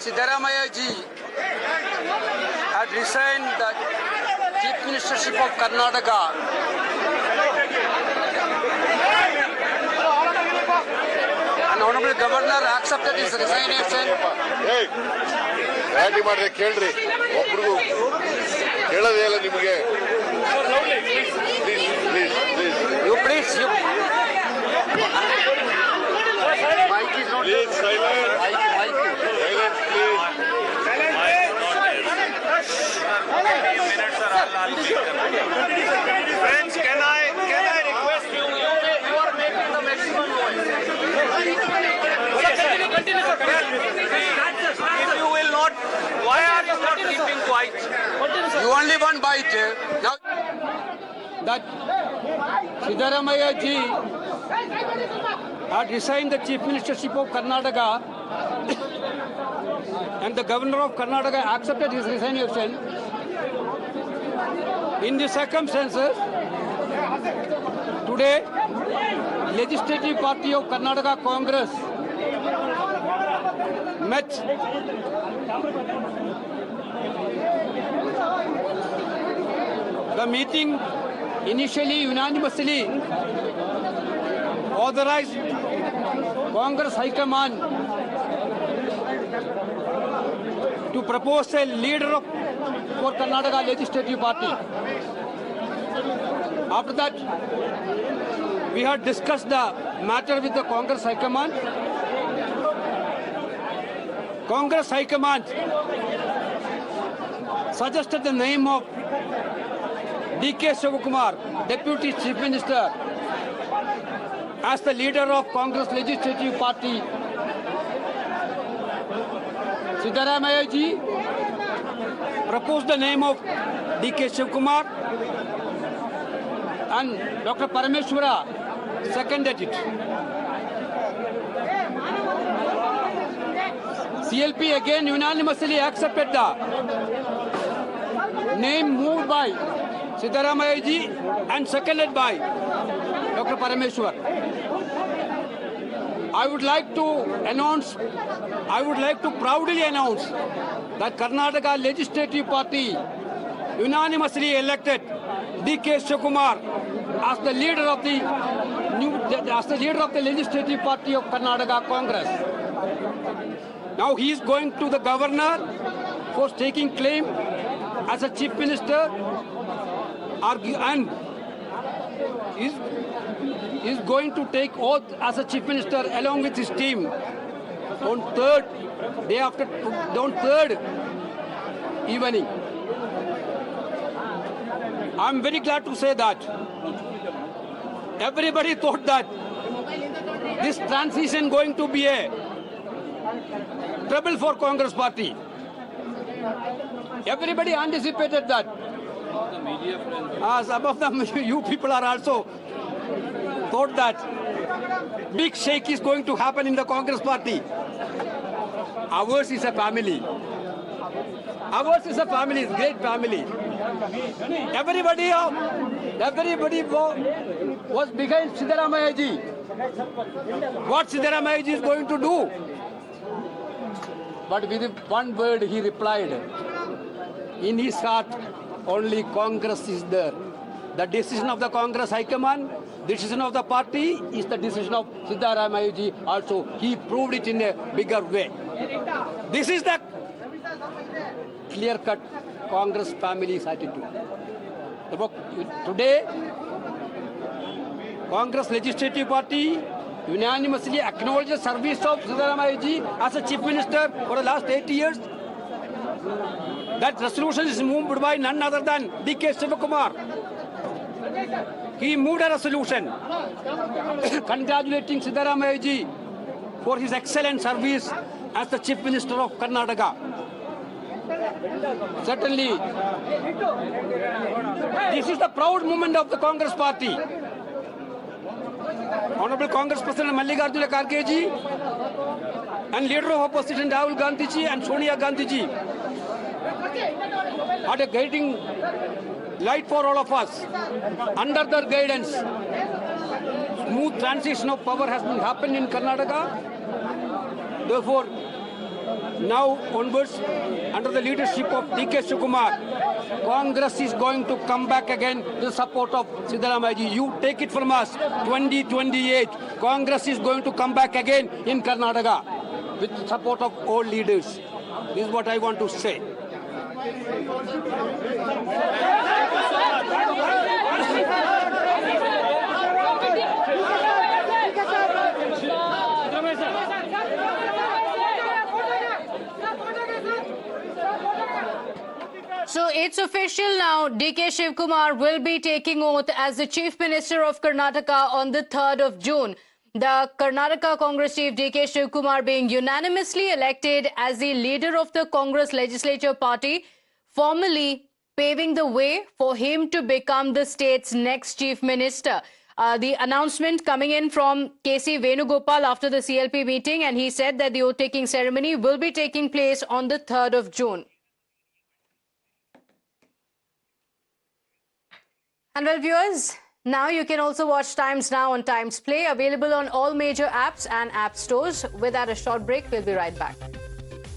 Siddaramaiah ji had resigned the Chief Ministership of Karnataka and Honorable Governor accepted his resignation. ಗಲಾಟೆ ಮಾಡ್ರೆ ಕೇಳ್ರಿ, ಒಬ್ರಿಗೂ ಕೇಳೋದೇ ಇಲ್ಲ ನಿಮಗೆ. You please, you. Mike is not Please, silence. Mike. Silence, please. Friends, can I request you? You are making the maximum noise. Continue, sir. If you will not, why are you not keeping quiet? You only one bite. Now that Siddaramaiah ji had resigned the Chief Ministership of Karnataka and the Governor of Karnataka accepted his resignation. In the circumstances, today, Legislative Party of Karnataka Congress met the meeting initially unanimously authorized Congress High Command to propose a leader for Karnataka Legislative Party. After that, we had discussed the matter with the Congress High Command. Congress High Command suggested the name of D.K. Shivakumar, Deputy Chief Minister, as the leader of Congress Legislative Party. Siddaramaiah ji proposed the name of D.K. Shivakumar and Dr. Parameshwara seconded it. CLP again unanimously accepted the name moved by Siddaramaiah ji and seconded by Dr. Parameshwar. I would like to proudly announce that Karnataka Legislative Party unanimously elected D.K. Shivakumar as the leader of the Legislative Party of Karnataka Congress. Now he is going to the governor for taking claim as a chief minister and is going to take oath as a chief minister along with his team on third evening. I'm very glad to say that everybody thought that this transition going to be a trouble for Congress party. Everybody anticipated that. Some of them, you people are also thought that big shake is going to happen in the Congress party. Ours is a family. Ours is a family, it's a great family. Everybody was behind Siddaramaiah ji. What Siddaramaiah ji is going to do? But with one word he replied, in his heart only Congress is there. The decision of the Congress High Command, decision of the party is the decision of Siddaramaiah ji also. He proved it in a bigger way. This is the clear-cut Congress family's attitude. Today, Congress Legislative Party unanimously acknowledges service of Siddaramaiah ji as a chief minister for the last 8 years. That resolution is moved by none other than D.K. Shivakumar. He moved a resolution congratulating Siddaramaiah ji for his excellent service as the chief minister of Karnataka. Certainly, this is the proud moment of the Congress party. Honorable Congress President Mallikarjuna Kharge ji and leader of opposition Rahul Gandhi ji and Sonia Gandhi ji are a guiding light for all of us. Under their guidance, smooth transition of power has been happened in Karnataka. Therefore, now onwards, under the leadership of D.K. Shivakumar, Congress is going to come back again with the support of Siddaramaiah. You take it from us, 2028, Congress is going to come back again in Karnataka with the support of all leaders. This is what I want to say. So it's official now. D.K. Shivakumar will be taking oath as the Chief Minister of Karnataka on the 3rd of June. The Karnataka Congress Chief D.K. Shivakumar being unanimously elected as the leader of the Congress Legislature Party, formally paving the way for him to become the state's next Chief Minister. The announcement coming in from K.C. Venugopal after the CLP meeting, and he said that the oath-taking ceremony will be taking place on the 3rd of June. And well, viewers, now you can also watch Times Now on Times Play, available on all major apps and app stores. Without a short break, we'll be right back.